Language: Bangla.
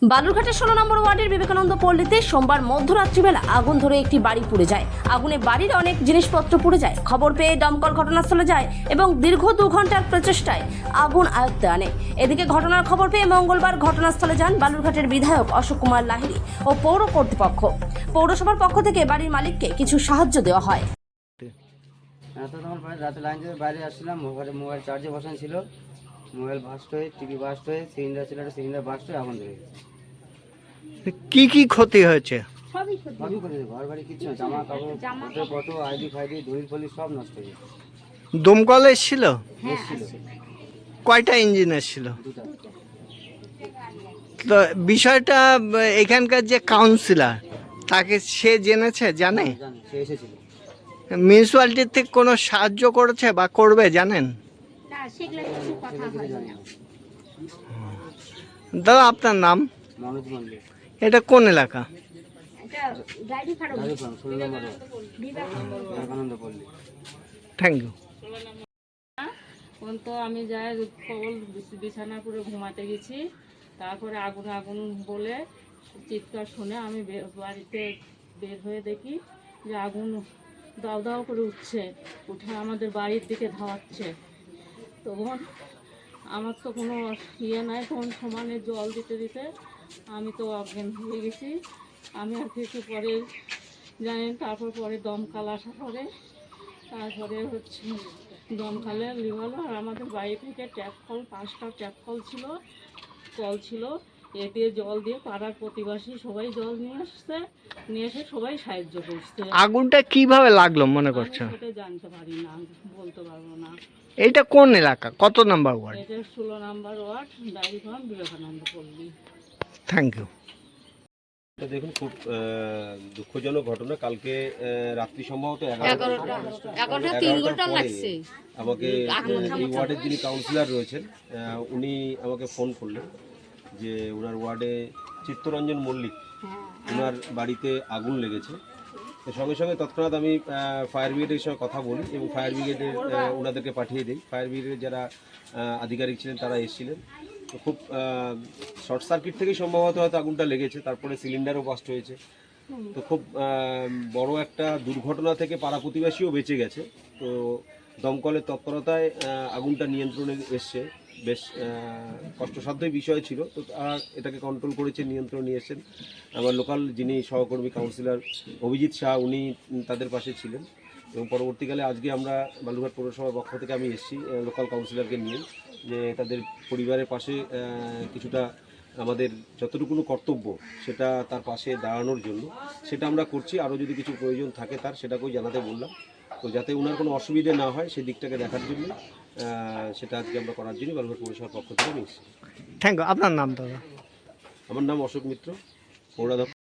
বালুরঘাটের 16 নম্বর ওয়ার্ডের বিবেকানন্দ পল্লীতে সোমবার মধ্যরাত্রিবেলা আগুন ধরে একটি বাড়ি পুড়ে যায়। আগুনে বাড়ির অনেক জিনিসপত্র পুড়ে যায়। খবর পেয়ে দমকল ঘটনাস্থলে যায় এবং দীর্ঘ 2 ঘন্টার প্রচেষ্টায় আগুন আয়ত্তে আনে। এদিকে ঘটনার খবর পেয়ে মঙ্গলবার ঘটনাস্থলে যান বালুরঘাটের বিধায়ক অশোক কুমার লাহিড়ী ও পৌর কর্তৃপক্ষ। পৌরসভার পক্ষ থেকে বাড়ির মালিককে কিছু সাহায্য দেওয়া হয়। রাতে লাইন থেকে বাইরে আসছিলাম, মোবাইল চার্জে বসানো ছিল, মোবাইল বাস্ট হয়ে টিভি বাস্ট হয়ে সিলিন্ডার ছিল, সিলিন্ডার বাস্ট হয়ে আগুন ধরে গেছে। কি কি ক্ষতি হয়েছে? সবই করেছে, ঘর বাড়ি কিছু না, জামা কাপড় ফটো আইডি ফাইডি দড়ি ফলি সব নষ্ট হয়ে গেছে। দমকল এসেছিল? এসেছিল কয়টা ইঞ্জিন এসেছিল? দুটা। তো বিষয়টা এখানকার যে কাউন্সিলর তাকে সে জেনেছে, জানে? জানি, সে এসেছিল। মিউনিসিপ্যালিটির থেকে কোনো সাহায্য করেছে বা করবে জানেন? দাদা আপনার নাম? মনোজ মন্দির। এটা কোন এলাকা? বিবেকানন্দ পল্লী। Thank you. তো আমি যাই কবল বিছানা করে ঘুমাতে গেছি, তারপরে আগুন আগুন বলে চিৎকার শুনে আমি বাড়িতে বের হয়ে দেখি যে আগুন দাও দাও করে উঠছে, উঠে আমাদের বাড়ির দিকে ধাওয়াচ্ছে। তখন আমার তো কোনো ইয়ে নাই, তখন সমানে জল দিতে দিতে আমি তো অজ্ঞান হয়ে গেছি। আমি আর কিছু পরে জানি, তারপর পরে দমকল আসা পরে তারপরে হচ্ছে দমকলে লিভালো। আর আমাদের বাড়ি থেকে ট্যাপ কল 5টা ট্যাপ কল ছিল, এ দিয়ে জল দিয়ে পাড়ার প্রতিবেশী সবাই জল নিয়ে এসে সবাই সাহায্য করছে। আগুনটা কিভাবে লাগলো মনে করছো? সেটা জানতে পারি না, বলতে পারবো না। এইটা কোন এলাকা, কত নাম্বার ওয়ার্ড? এটা 16 নম্বর ward, dairy farm, Vivekananda Palli. Thank you. দেখুন, খুব দুঃখজনক ঘটনা। কালকে রাত্রি সম্ভবত 11টার পরে আমাকে এই ওয়ার্ডের যিনি কাউন্সিলর রয়েছেন উনি আমাকে ফোন করলেন যে ওনার ওয়ার্ডে চিত্তরঞ্জন মল্লিক, ওনার বাড়িতে আগুন লেগেছে। তো সঙ্গে সঙ্গে তৎক্ষণাৎ আমি ফায়ার ব্রিগেডের সঙ্গে কথা বলি এবং ফায়ার ব্রিগেডের ওনাদেরকে পাঠিয়ে দিই। ফায়ার ব্রিগেডের যারা আধিকারিক ছিলেন তারা এসেছিলেন। তো খুব শর্ট সার্কিট থেকেই সম্ভবত হয়তো আগুনটা লেগেছে, তারপরে সিলিন্ডারও বাস্ট হয়েছে। তো খুব বড় একটা দুর্ঘটনা থেকে পাড়া প্রতিবেশীও বেঁচে গেছে। তো দমকলের তৎপরতায় আগুনটা নিয়ন্ত্রণে এসছে। বেশ কষ্টসাধ্যই বিষয় ছিল, তো তারা এটাকে কন্ট্রোল করেছে, নিয়ন্ত্রণ নিয়ে এসেছেন। আমার লোকাল যিনি সহকর্মী কাউন্সিলর অভিজিৎ শাহ, উনি তাদের পাশে ছিলেন। এবং পরবর্তীকালে আজকে আমরা বালুরঘাট পৌরসভার পক্ষ থেকে আমি এসেছি লোকাল কাউন্সিলরকে নিয়ে, যে তাদের পরিবারের পাশে কিছুটা আমাদের যতটুকু কর্তব্য সেটা তার পাশে দাঁড়ানোর জন্য সেটা আমরা করছি। আরও যদি কিছু প্রয়োজন থাকে তার সেটাকেও জানাতে বললাম, তো যাতে ওনার কোনো অসুবিধে না হয় সেই দিকটাকে দেখার জন্য সেটা আজকে আমরা করার জন্য বালুরঘাট পৌরসভার পক্ষ থেকে আমি এসেছি। Thank you. আপনার নাম দাদা? আমার নাম অশোক মিত্র, পৌরাধ্যক্ষ।